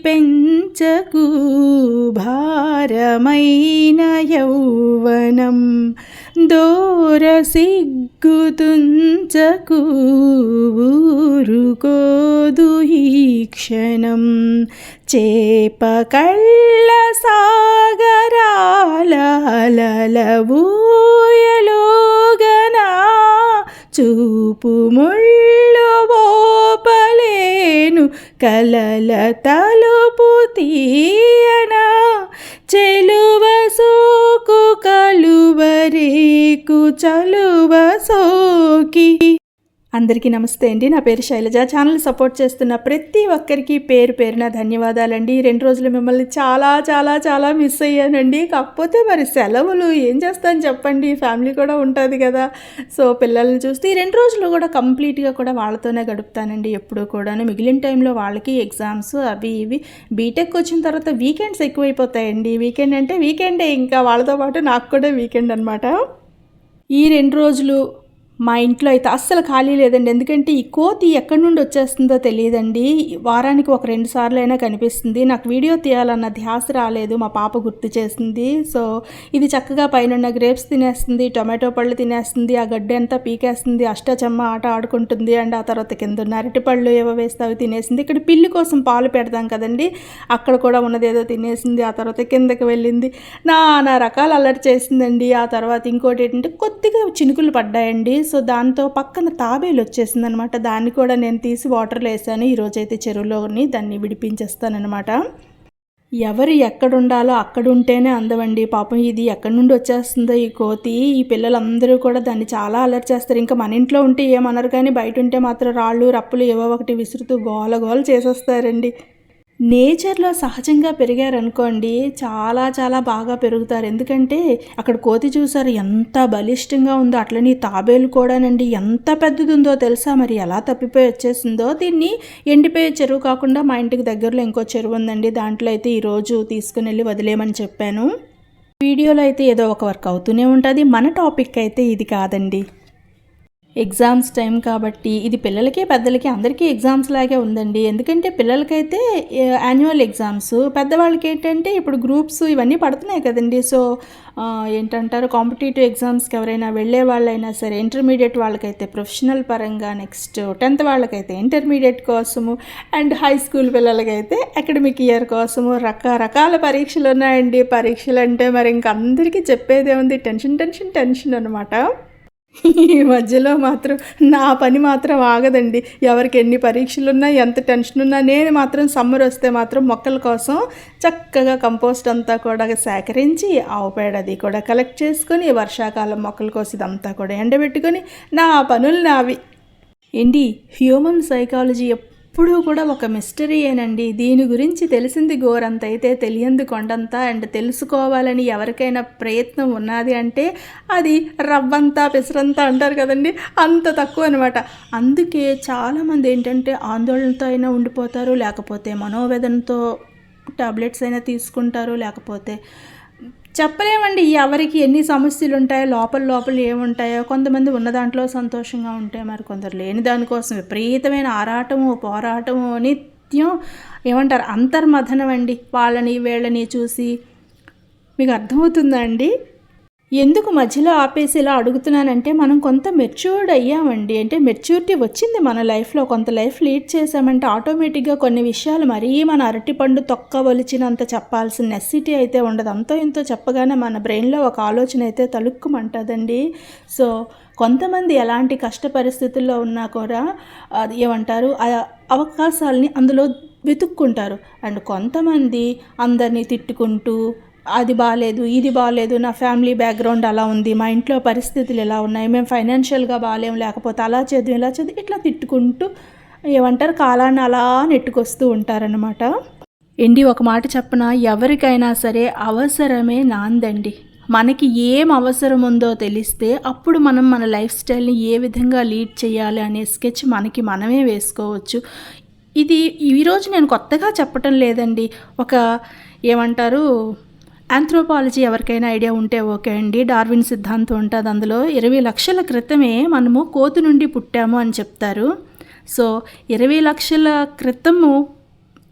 పెంచకు భారమైన యౌవనం దూర సిగ్గుతుంచకు ఊరుకోదు ఈ క్షణం చేప కళ్ళ సాగరాల ఊయలోగనా చూపు ముళ్ళు ఓపలేను కలల తలుపు తీయనా చెలువ సోకు కలువరేకు చలువ సోకి. అందరికీ నమస్తే అండి. నా పేరు శైలజ. ఛానల్ సపోర్ట్ చేస్తున్న ప్రతి ఒక్కరికి పేరు పేరున ధన్యవాదాలండి. 2 రోజులు మిమ్మల్ని చాలా చాలా చాలా మిస్ అయ్యానండి. కాకపోతే మరి సెలవులు ఏం చేస్తాను చెప్పండి, ఫ్యామిలీ కూడా ఉంటుంది కదా. సో పిల్లల్ని చూస్తే ఈ 2 రోజులు కూడా కంప్లీట్గా కూడా వాళ్ళతోనే గడుపుతానండి ఎప్పుడూ కూడాను. మిగిలిన టైంలో వాళ్ళకి ఎగ్జామ్స్ అవి ఇవి. బీటెక్ వచ్చిన తర్వాత వీకెండ్స్ ఎక్కువైపోతాయండి. వీకెండ్ అంటే వీకెండే, ఇంకా వాళ్ళతో పాటు నాకు కూడా వీకెండ్ అనమాట. ఈ 2 రోజులు మా ఇంట్లో అయితే అస్సలు ఖాళీ లేదండి. ఎందుకంటే ఈ కోతి ఎక్కడి నుండి వచ్చేస్తుందో తెలియదండి. వారానికి 1-2 సార్లు అయినా కనిపిస్తుంది. నాకు వీడియో తీయాలన్న ధ్యాస రాలేదు, మా పాప గుర్తు చేసింది. సో ఇది చక్కగా పైన గ్రేప్స్ తినేస్తుంది, టొమాటో పళ్ళు తినేస్తుంది, ఆ గడ్డి అంతా పీకేస్తుంది, అష్టాచమ్మ ఆట ఆడుకుంటుంది. అండ్ ఆ తర్వాత కింద ఉన్న అరటి పళ్ళు ఏవో వేస్తే అవి తినేసింది. ఇక్కడ పిల్లి కోసం పాలు పెడతాం కదండి, అక్కడ కూడా ఉన్నదేదో తినేసింది. ఆ తర్వాత కిందకి వెళ్ళింది, నానా రకాల అల్లరి చేసిందండి. ఆ తర్వాత ఇంకోటి ఏంటంటే కొద్దిగా చినుకులు పడ్డాయండి. సో దాంతో పక్కన తాబేలు వచ్చేసింది అనమాట. దాన్ని కూడా నేను తీసి వాటర్లో వేసాను. ఈరోజైతే చెరువులోని దాన్ని విడిపించేస్తానమాట. ఎవరు ఎక్కడుండాలో అక్కడ ఉంటేనే అందమండి. పాపం ఇది ఎక్కడి నుండి వచ్చేస్తుందో ఈ కోతి. ఈ పిల్లలందరూ కూడా దాన్ని చాలా అలర్ట్ చేస్తారు. ఇంకా మన ఇంట్లో ఉంటే ఏమనరు, కానీ బయట ఉంటే మాత్రం రాళ్ళు రప్పులు ఏవో ఒకటి విసురుతూ గోల చేసేస్తారండి. నేచర్లో సహజంగా పెరిగారనుకోండి చాలా చాలా బాగా పెరుగుతారు. ఎందుకంటే అక్కడ కోతి చూసారు ఎంత బలిష్టంగా ఉందో, అట్లని తాబేలు కూడానండి ఎంత పెద్దది ఉందో తెలుసా. మరి ఎలా తప్పిపోయి వచ్చేసిందో. దీన్ని ఎండిపోయే చెరువు కాకుండా మా ఇంటికి దగ్గరలో ఇంకో చెరువు ఉందండి, దాంట్లో అయితే ఈరోజు తీసుకుని వెళ్ళి వదిలేయమని చెప్పాను. వీడియోలో అయితే ఏదో ఒక వర్క్ అవుతూనే ఉంటుంది. మన టాపిక్ అయితే ఇది కాదండి. ఎగ్జామ్స్ టైం కాబట్టి ఇది పిల్లలకి పెద్దలకి అందరికీ ఎగ్జామ్స్ లాగే ఉందండి. ఎందుకంటే పిల్లలకైతే యాన్యువల్ ఎగ్జామ్స్, పెద్దవాళ్ళకి ఏంటంటే ఇప్పుడు గ్రూప్స్ ఇవన్నీ పడుతున్నాయి కదండి. సో ఏంటంటారు, కాంపిటేటివ్ ఎగ్జామ్స్కి ఎవరైనా వెళ్ళే వాళ్ళైనా సరే, ఇంటర్మీడియట్ వాళ్ళకైతే ప్రొఫెషనల్ పరంగా, నెక్స్ట్ 10th వాళ్ళకైతే ఇంటర్మీడియట్ కోసము, అండ్ హై స్కూల్ పిల్లలకైతే అకాడమిక్ ఇయర్ కోసము రకరకాల పరీక్షలు ఉన్నాయండి. పరీక్షలు అంటే మరి ఇంక అందరికీ చెప్పేదే ఉంది, టెన్షన్ అనమాట. ఈ మధ్యలో మాత్రం నా పని మాత్రం ఆగదండి. ఎవరికి ఎన్ని పరీక్షలు ఉన్నా, ఎంత టెన్షన్ ఉన్నా, నేను మాత్రం సమ్మర్ వస్తే మాత్రం మొక్కల కోసం చక్కగా కంపోస్ట్ అంతా కూడా సేకరించి, ఆవు పేడ అది కూడా కలెక్ట్ చేసుకొని, వర్షాకాలం మొక్కల కోసం ఇదంతా కూడా ఎండబెట్టుకొని నా పనులు నావి. ఏంటి హ్యూమన్ సైకాలజీ ఎప్పుడూ కూడా ఒక మిస్టరీయేనండి. దీని గురించి తెలిసింది గోరంత అయితే తెలియంది కొండంత. అండ్ తెలుసుకోవాలని ఎవరికైనా ప్రయత్నం ఉన్నది అంటే అది రవ్వంతా పెసరంతా అంటారు కదండి, అంత తక్కువ అనమాట. అందుకే చాలామంది ఏంటంటే ఆందోళనతో అయినా ఉండిపోతారు, లేకపోతే మనోవేదనతో టాబ్లెట్స్ అయినా తీసుకుంటారు, లేకపోతే చెప్పలేమండి ఎవరికి ఎన్ని సమస్యలు ఉంటాయో, లోపల ఏముంటాయో. కొంతమంది ఉన్న దాంట్లో సంతోషంగా ఉంటే, మరి కొందరు లేని దానికోసం విపరీతమైన ఆరాటము పోరాటము నిత్యం ఏమంటారు అంతర్మథనం అండి. వాళ్ళని వీళ్ళని చూసి మీకు అర్థమవుతుందా అండి? ఎందుకు మధ్యలో ఆపేసి ఇలా అడుగుతున్నానంటే, మనం కొంత మెచ్యూర్డ్ అయ్యామండి. అంటే మెచ్యూరిటీ వచ్చింది మన లైఫ్లో, కొంత లైఫ్ లీడ్ చేసామంటే ఆటోమేటిక్గా కొన్ని విషయాలు మరీ మన అరటిపండు తొక్క వలిచినంత చెప్పాల్సిన నెసిటీ అయితే ఉండదు. అంతో ఇంతో చెప్పగానే మన బ్రెయిన్లో ఒక ఆలోచన అయితే తలుక్కుమంటుందండి. సో కొంతమంది ఎలాంటి కష్ట పరిస్థితుల్లో ఉన్నా కూడా ఏమంటారు అవకాశాలని అందులో వెతుక్కుంటారు. అండ్ కొంతమంది అందరినీ తిట్టుకుంటూ, అది బాగాలేదు, ఇది బాగాలేదు, నా ఫ్యామిలీ బ్యాక్గ్రౌండ్ అలా ఉంది, మా ఇంట్లో పరిస్థితులు ఎలా ఉన్నాయి, మేము ఫైనాన్షియల్గా బాగాలేము, లేకపోతే అలా చదివి ఇట్లా తిట్టుకుంటూ ఏమంటారు కాలాన్ని అలా నెట్టుకొస్తూ ఉంటారనమాట. ఒక మాట చెప్పనా, ఎవరికైనా సరే అవసరమే నాందండి. మనకి ఏం అవసరం ఉందో తెలిస్తే అప్పుడు మనం మన లైఫ్ స్టైల్ని ఏ విధంగా లీడ్ చేయాలి అనే స్కెచ్ మనకి మనమే వేసుకోవచ్చు. ఇది ఈరోజు నేను కొత్తగా చెప్పటం లేదండి. ఒక ఏమంటారు ఆంథ్రోపాలజీ ఎవరికైనా ఐడియా ఉంటే ఓకే అండి. డార్విన్ సిద్ధాంతం ఉంటుంది. అందులో 20 లక్షల క్రితమే మనము కోతి నుండి పుట్టాము అని చెప్తారు. సో 20 లక్షల క్రితము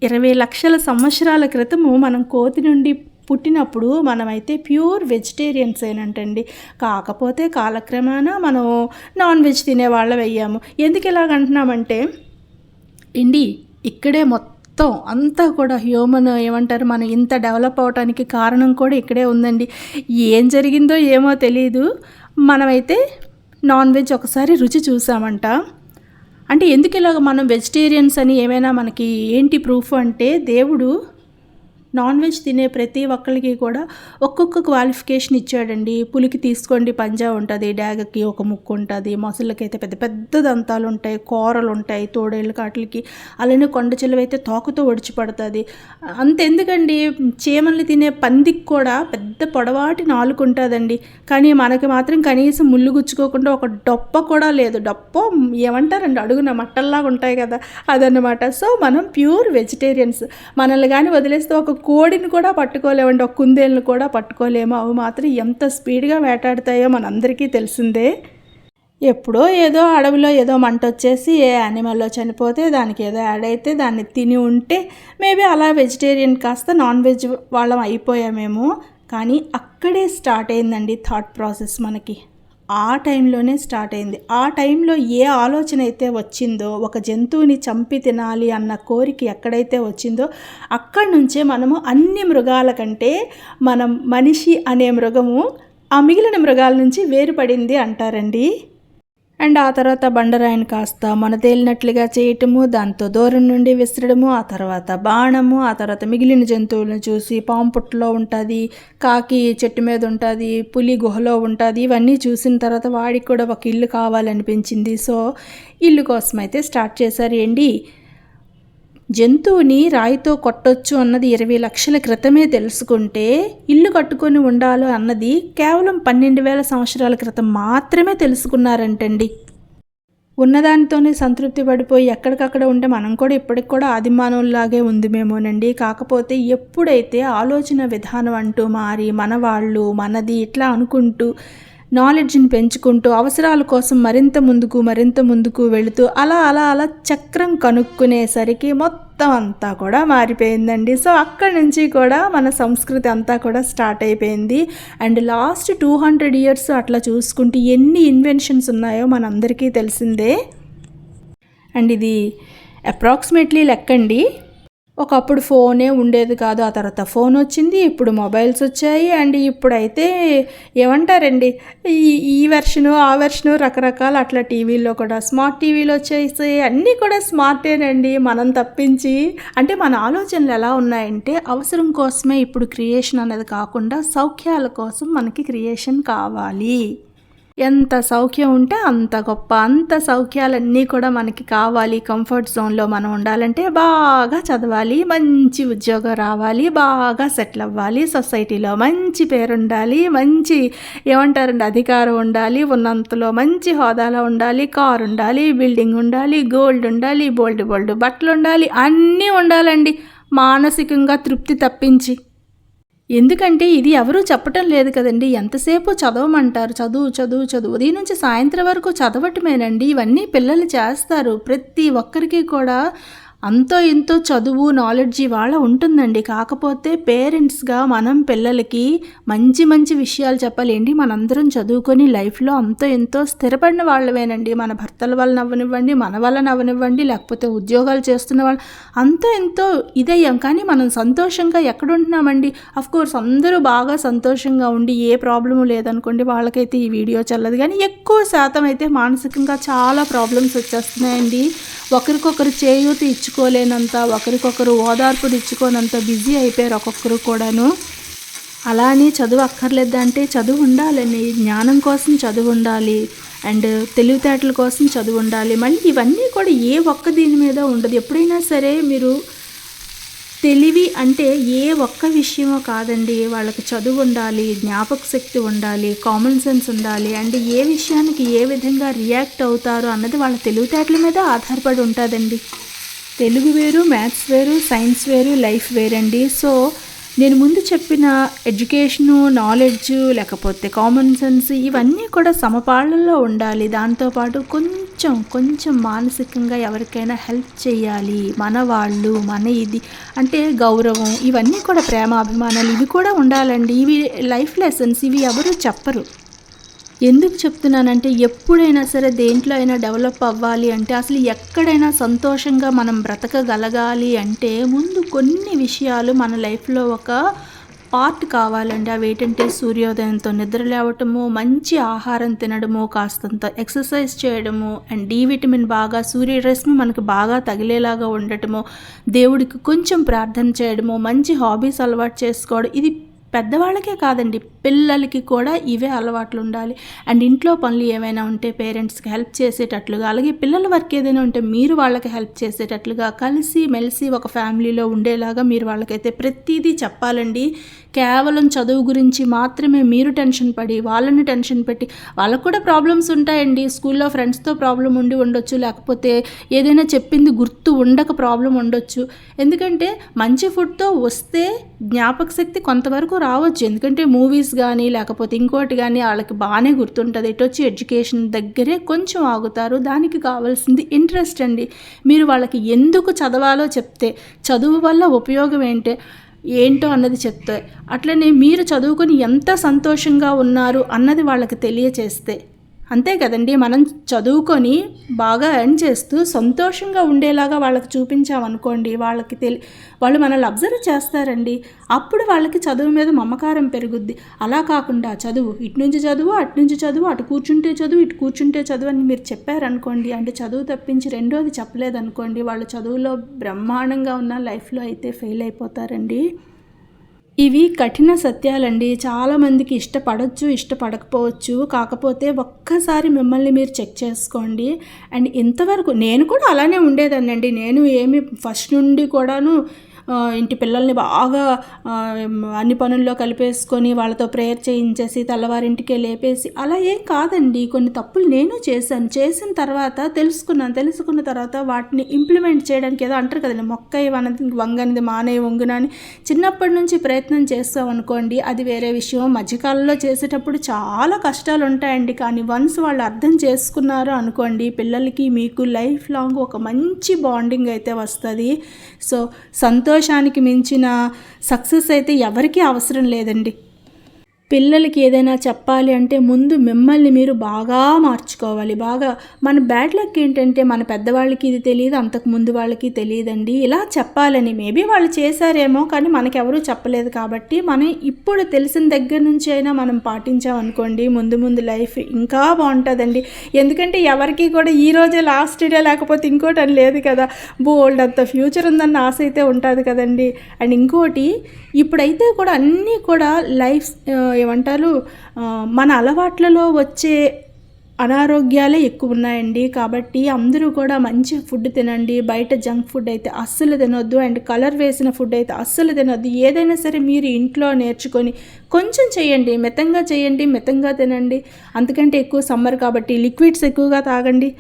20 లక్షల సంవత్సరాల క్రితము మనం కోతి నుండి పుట్టినప్పుడు మనమైతే ప్యూర్ వెజిటేరియన్స్ ఏనంటండి. కాకపోతే కాలక్రమేణా మనం నాన్ వెజ్ తినేవాళ్ళం అయ్యాము. ఎందుకు ఇలాగంటున్నామంటే ఇక్కడే మొత్తం అంతా కూడా హ్యూమన్ ఏమంటారు, మనం ఇంత డెవలప్ అవడానికి కారణం కూడా ఇక్కడే ఉందండి. ఏం జరిగిందో ఏమో తెలియదు, మనమైతే నాన్ వెజ్ ఒకసారి రుచి చూసామంట. అంటే ఎందుకు ఇలాగ మనం వెజిటేరియన్స్ అని ఏమైనా మనకి ఏంటి ప్రూఫ్ అంటే, దేవుడు నాన్ వెజ్ తినే ప్రతి ఒక్కరికి కూడా ఒక్కొక్క క్వాలిఫికేషన్ ఇచ్చాడండి. పులికి తీసుకోండి పంజా ఉంటుంది, డాగకి ఒక ముక్కు ఉంటుంది, మొసళ్ళకైతే పెద్ద పెద్ద దంతాలు ఉంటాయి, కూరలు ఉంటాయి, తోడేళ్ళ కాట్లకి, అలానే కొండ చిలువైతే తోకతో ఒడిచి పడుతుంది. అంతెందుకండి, చీమల్ని తినే పందికి కూడా పెద్ద పొడవాటి నాలుక ఉంటుందండి. కానీ మనకి మాత్రం కనీసం ముళ్ళు గుచ్చుకోకుండా ఒక డొప్ప కూడా లేదు. డొప్ప ఏమంటారండి, అడుగున మట్టల్లాగా ఉంటాయి కదా, అదన్నమాట. సో మనం ప్యూర్ వెజిటేరియన్స్. మనల్ని కానీ వదిలేస్తే ఒక కోడిని కూడా పట్టుకోలేమండి, ఒక కుందేళ్ళని కూడా పట్టుకోలేము. అవి మాత్రం ఎంత స్పీడ్గా వేటాడుతాయో మనందరికీ తెలిసిందే. ఎప్పుడో ఏదో అడవిలో ఏదో మంట వచ్చేసి ఏ యానిమల్లో చనిపోతే దానికి ఏదో యాడ్ అయితే దాన్ని తిని ఉంటే మేబీ అలా వెజిటేరియన్ కాస్త నాన్ వెజ్ వాళ్ళం అయిపోయామేమో. కానీ అక్కడే స్టార్ట్ అయిందండి థాట్ ప్రాసెస్ మనకి. ఆ టైంలోనే స్టార్ట్ అయింది. ఆ టైంలో ఏ ఆలోచన అయితే వచ్చిందో, ఒక జంతువుని చంపి తినాలి అన్న కోరిక ఎక్కడైతే వచ్చిందో, అక్కడి నుంచే మనము అన్ని మృగాల కంటే మనం మనిషి అనే మృగము ఆ మిగిలిన మృగాల నుంచి వేరుపడింది అంటారండి. అండ్ ఆ తర్వాత బండరాయిని కాస్త మనదేలినట్లుగా చేయటము, దాంతో దూరం నుండి విసరడము, ఆ తర్వాత బాణము, ఆ తర్వాత మిగిలిన జంతువులను చూసి పాము పుట్టలో ఉంటుంది, కాకి చెట్టు మీద ఉంటుంది, పులి గుహలో ఉంటుంది, ఇవన్నీ చూసిన తర్వాత వాడికి కూడా ఒక ఇల్లు కావాలనిపించింది. సో ఇల్లు కోసం అయితే స్టార్ట్ చేశారు. జంతువుని రాయితో కొట్టొచ్చు అన్నది 20 లక్షల క్రితమే తెలుసుకుంటే, ఇల్లు కట్టుకొని ఉండాలి అన్నది కేవలం 12,000 సంవత్సరాల క్రితం మాత్రమే తెలుసుకున్నారంటండి. ఉన్నదానితోనే సంతృప్తి పడిపోయి ఎక్కడికక్కడ ఉంటే మనం కూడా ఇప్పటికి కూడా ఆదిమానవుల్లాగే ఉందిమేమోనండి. కాకపోతే ఎప్పుడైతే ఆలోచన విధానం అంటూ మారి మన వాళ్ళు మనది ఇట్లా అనుకుంటూ నాలెడ్జ్ని పెంచుకుంటూ అవసరాల కోసం మరింత ముందుకు వెళుతూ అలా అలా అలా చక్రం కనుక్కునేసరికి మొత్తం అంతా కూడా మారిపోయిందండి. సో అక్కడి నుంచి కూడా మన సంస్కృతి అంతా కూడా స్టార్ట్ అయిపోయింది. అండ్ లాస్ట్ 200 years అట్లా చూసుకుంటే ఎన్ని ఇన్వెన్షన్స్ ఉన్నాయో మనందరికీ తెలిసిందే. అండ్ ఇది అప్రాక్సిమేట్లీ లెక్కండి. ఒకప్పుడు ఫోనే ఉండేది కాదు, ఆ తర్వాత ఫోన్ వచ్చింది, ఇప్పుడు మొబైల్స్ వచ్చాయి. అండ్ ఇప్పుడైతే ఏమంటారండి, ఈ వెర్షను ఆ వెర్షను రకరకాల అట్లా టీవీల్లో కూడా స్మార్ట్ టీవీలు వచ్చేసి అన్నీ కూడా స్మార్టేనండి. మనం తప్పించి అంటే మన ఆలోచనలు ఎలా ఉన్నాయంటే, అవసరం కోసమే ఇప్పుడు క్రియేషన్ అనేది కాకుండా సౌఖ్యాల కోసం మనకి క్రియేషన్ కావాలి. ఎంత సౌఖ్యం ఉంటే అంత గొప్ప. అంత సౌఖ్యాలన్నీ కూడా మనకి కావాలి. కంఫర్ట్ జోన్లో మనం ఉండాలంటే బాగా చదవాలి, మంచి ఉద్యోగం రావాలి, బాగా సెటిల్ అవ్వాలి, సొసైటీలో మంచి పేరు ఉండాలి, మంచి ఏమంటారండి అధికారం ఉండాలి, ఉన్నంతలో మంచి హోదాలో ఉండాలి, కారు ఉండాలి, బిల్డింగ్ ఉండాలి, గోల్డ్ ఉండాలి, బోల్డ్ బట్టలు ఉండాలి, అన్నీ ఉండాలండి మానసికంగా తృప్తి తప్పించి. ఎందుకంటే ఇది ఎవరూ చెప్పటం లేదు కదండి. ఎంతసేపు చదవమంటారు, చదువు ఉదయం నుంచి సాయంత్రం వరకు చదవటమేనండి. ఇవన్నీ పిల్లలు చేస్తారు. ప్రతి ఒక్కరికి కూడా అంతో ఎంతో చదువు నాలెడ్జ్ ఇవాళ ఉంటుందండి. కాకపోతే పేరెంట్స్గా మనం పిల్లలకి మంచి మంచి విషయాలు చెప్పాలి. ఏంటి మనందరం చదువుకొని లైఫ్లో అంతో ఎంతో స్థిరపడిన వాళ్ళవేనండి. మన భర్తల వలన అవ్వనివ్వండి, మన వలన అవ్వనివ్వండి, లేకపోతే ఉద్యోగాలు చేస్తున్న వాళ్ళు అంతో ఎంతో ఇదయ్యాం. కానీ మనం సంతోషంగా ఎక్కడుంటున్నామండి? అఫ్కోర్స్ అందరూ బాగా సంతోషంగా ఉండి ఏ ప్రాబ్లము లేదనుకోండి, వాళ్ళకైతే ఈ వీడియో చల్లదు. కానీ ఎక్కువ శాతం అయితే మానసికంగా చాలా ప్రాబ్లమ్స్ వచ్చేస్తున్నాయండి. ఒకరికొకరు చేయూత ఇచ్చుకోలేనంత, ఒకరికొకరు ఓదార్పులు ఇచ్చుకోనంత బిజీ అయిపోయారు ఒక్కొక్కరు కూడాను. అలా అని చదువు అక్కర్లేదంటే చదువు ఉండాలని, జ్ఞానం కోసం చదువు ఉండాలి, అండ్ తెలివితేటల కోసం చదువు ఉండాలి. మళ్ళీ ఇవన్నీ కూడా ఏ ఒక్క దీని మీద ఉండదు. ఎప్పుడైనా సరే మీరు తెలివి అంటే ఏ ఒక్క విషయమో కాదండి. వాళ్ళకి చదువు ఉండాలి, జ్ఞాపక శక్తి ఉండాలి, కామన్ సెన్స్ ఉండాలి, అండ్ ఏ విషయానికి ఏ విధంగా రియాక్ట్ అవుతారు అన్నది వాళ్ళ తెలివితేటల మీద ఆధారపడి ఉంటుందండి. తెలుగు వేరు, మ్యాథ్స్ వేరు, సైన్స్ వేరు, లైఫ్ వేరండి. సో నేను ముందు చెప్పిన ఎడ్యుకేషను, నాలెడ్జ్, లేకపోతే కామన్ సెన్స్ ఇవన్నీ కూడా సమపాళ్ళల్లో ఉండాలి. దాంతోపాటు కొంచెం కొంచెం మానసికంగా ఎవరికైనా హెల్ప్ చేయాలి, మన వాళ్ళు, మన ఇది అంటే గౌరవం, ఇవన్నీ కూడా ప్రేమ అభిమానాలు ఇవి కూడా ఉండాలండి. ఇవి లైఫ్ లెసన్స్, ఇవి ఎవరు చెప్పరు. ఎందుకు చెప్తున్నానంటే ఎప్పుడైనా సరే దేంట్లో అయినా డెవలప్ అవ్వాలి అంటే అసలు ఎక్కడైనా సంతోషంగా మనం బ్రతకగలగాలి అంటే ముందు కొన్ని విషయాలు మన లైఫ్లో ఒక పార్ట్ కావాలండి. అవి ఏంటంటే సూర్యోదయంతో నిద్ర లేవటము, మంచి ఆహారం తినడము, కాస్తంత ఎక్సర్సైజ్ చేయడము, అండ్ డి విటమిన్ బాగా సూర్యరశ్మి మనకు బాగా తగిలేలాగా ఉండటము, దేవుడికి కొంచెం ప్రార్థన చేయడము, మంచి హాబీస్ అలవాటు చేసుకోవడం. ఇది పెద్దవాళ్ళకే కాదండి, పిల్లలకి కూడా ఇవే అలవాట్లు ఉండాలి. అండ్ ఇంట్లో పనులు ఏమైనా ఉంటే పేరెంట్స్కి హెల్ప్ చేసేటట్లుగా, అలాగే పిల్లల వర్క్ ఏదైనా ఉంటే మీరు వాళ్ళకి హెల్ప్ చేసేటట్లుగా, కలిసి మెలిసి ఒక ఫ్యామిలీలో ఉండేలాగా మీరు వాళ్ళకైతే ప్రతిదీ చెప్పాలండి. కేవలం చదువు గురించి మాత్రమే మీరు టెన్షన్ పడి వాళ్ళని టెన్షన్ పెట్టి, వాళ్ళకు కూడా ప్రాబ్లమ్స్ ఉంటాయండి. స్కూల్లో ఫ్రెండ్స్తో ప్రాబ్లం ఉండొచ్చు, లేకపోతే ఏదైనా చెప్పింది గుర్తు ఉండక ప్రాబ్లం ఉండొచ్చు. ఎందుకంటే మంచి ఫుడ్తో వస్తే జ్ఞాపక శక్తి కొంతవరకు రావచ్చు, ఎందుకంటే మూవీస్ కానీ లేకపోతే ఇంకోటి కానీ వాళ్ళకి బాగానే గుర్తుంటుంది. ఇటు వచ్చి ఎడ్యుకేషన్ దగ్గరే కొంచెం ఆగుతారు. దానికి కావాల్సింది ఇంట్రెస్ట్ అండి. మీరు వాళ్ళకి ఎందుకు చదవాలో చెప్తే, చదువు వల్ల ఉపయోగం ఏంటో అన్నది చెప్తే, అట్లనే మీరు చదువుకొని ఎంత సంతోషంగా ఉన్నారు అన్నది వాళ్ళకి తెలియచేస్తే, అంతే కదండి. మనం చదువుకొని బాగా ఎర్న్ చేస్తూ సంతోషంగా ఉండేలాగా వాళ్ళకి చూపించామనుకోండి, వాళ్ళు మనల్ని అబ్జర్వ్ చేస్తారండి. అప్పుడు వాళ్ళకి చదువు మీద మమకారం పెరుగుద్ది. అలా కాకుండా చదువు, ఇటు నుంచి చదువు, అటు నుంచి చదువు, అటు కూర్చుంటే చదువు, ఇటు కూర్చుంటే చదువు అని మీరు చెప్పారనుకోండి, అంటే చదువు తప్పించి రెండోది చెప్పలేదనుకోండి, వాళ్ళు చదువులో బ్రహ్మాండంగా ఉన్న లైఫ్లో అయితే ఫెయిల్ అయిపోతారండి. ఇవి కఠిన సత్యాలండి. చాలామందికి ఇష్టపడకపోవచ్చు. కాకపోతే ఒక్కసారి మిమ్మల్ని మీరు చెక్ చేసుకోండి. అండ్ ఇంతవరకు నేను కూడా అలానే ఉండేదాన్నండి. నేను ఏమి ఫస్ట్ నుండి కూడాను ఇంటి పిల్లల్ని బాగా అన్ని పనుల్లో కలిపేసుకొని వాళ్ళతో ప్రేయర్ చేయించేసి తెల్లవారింటికే లేపేసి అలా ఏం కాదండి. కొన్ని తప్పులు నేను చేసిన తర్వాత తెలుసుకున్న తర్వాత వాటిని ఇంప్లిమెంట్ చేయడానికి, ఏదో అంటారు కదండి, మొక్క వంగనిది మానే వంగున అని చిన్నప్పటి నుంచి ప్రయత్నం చేస్తాం అనుకోండి, అది వేరే విషయం. మధ్యకాలంలో చేసేటప్పుడు చాలా కష్టాలు ఉంటాయండి. కానీ వన్స్ వాళ్ళు అర్థం చేసుకున్నారు అనుకోండి, పిల్లలకి మీకు లైఫ్ లాంగ్ ఒక మంచి బాండింగ్ అయితే వస్తుంది. సో సంతోషానికి మించిన సక్సెస్ అయితే ఎవరికీ అవసరం లేదండి. పిల్లలకి ఏదైనా చెప్పాలి అంటే ముందు మిమ్మల్ని మీరు బాగా మార్చుకోవాలి. మన బ్యాడ్ లక్ ఏంటంటే మన పెద్దవాళ్ళకి ఇది తెలియదు, అంతకు ముందు వాళ్ళకి తెలియదండి. ఇలా చెప్పాలని మేబీ వాళ్ళు చేశారేమో, కానీ మనకెవరూ చెప్పలేదు. కాబట్టి మనం ఇప్పుడు తెలిసిన దగ్గర నుంచి అయినా మనం పాటించామనుకోండి, ముందు లైఫ్ ఇంకా బాగుంటుందండి. ఎందుకంటే ఎవరికి కూడా ఈ రోజే లాస్ట్ డే లేకపోతే ఇంకోటి అని లేదు కదా, బోల్డ్ అంత ఫ్యూచర్ ఉందన్న ఆశ అయితే ఉంటుంది కదండి. అండ్ ఇంకోటి, ఇప్పుడైతే కూడా అన్నీ కూడా లైఫ్ ఏమంటారు, మన అలవాట్లలో వచ్చే అనారోగ్యాలే ఎక్కువ ఉన్నాయండి. కాబట్టి అందరూ కూడా మంచి ఫుడ్ తినండి. బయట జంక్ ఫుడ్ అయితే అస్సలు తినొద్దు, అండ్ కలర్ వేసిన ఫుడ్ అయితే అస్సలు తినొద్దు. ఏదైనా సరే మీరు ఇంట్లో నేర్చుకొని కొంచెం చేయండి, మితంగా తినండి. అంతకంటే ఎక్కువ సమ్మర్ కాబట్టి లిక్విడ్స్ ఎక్కువగా తాగండి.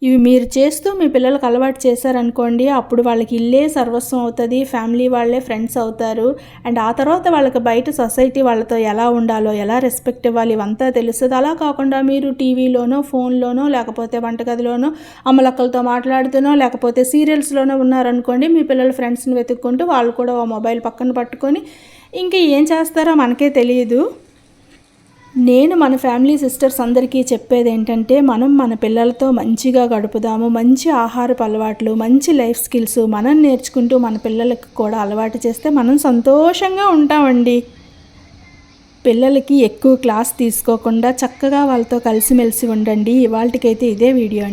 ఇవి మీరు చేస్తూ మీ పిల్లలకు అలవాటు చేశారనుకోండి, అప్పుడు వాళ్ళకి ఇల్లే సర్వస్వం అవుతుంది, ఫ్యామిలీ వాళ్ళే ఫ్రెండ్స్ అవుతారు. అండ్ ఆ తర్వాత వాళ్ళకి బయట సొసైటీ వాళ్ళతో ఎలా ఉండాలో, ఎలా రెస్పెక్ట్ ఇవ్వాలి ఇవంతా తెలుస్తుంది. అలా కాకుండా మీరు టీవీలోనో, ఫోన్లోనో, లేకపోతే వంటగదిలోనో అమ్మలక్కలతో మాట్లాడుతూనో, లేకపోతే సీరియల్స్లోనో ఉన్నారనుకోండి, మీ పిల్లల ఫ్రెండ్స్ని వెతుక్కుంటూ వాళ్ళు కూడా మొబైల్ పక్కన పట్టుకొని ఇంకా ఏం చేస్తారో మనకే తెలియదు. నేను మన ఫ్యామిలీ సిస్టర్స్ అందరికీ చెప్పేది ఏంటంటే, మనం మన పిల్లలతో మంచిగా గడుపుదాము. మంచి ఆహారపు అలవాట్లు, మంచి లైఫ్ స్కిల్స్ మనం నేర్చుకుంటూ మన పిల్లలకు కూడా అలవాటు చేస్తే మనం సంతోషంగా ఉంటామండి. పిల్లలకి ఎక్కువ క్లాస్ తీసుకోకుండా చక్కగా వాళ్ళతో కలిసిమెలిసి ఉండండి. ఇవాళకైతే ఇదే వీడియో అండి.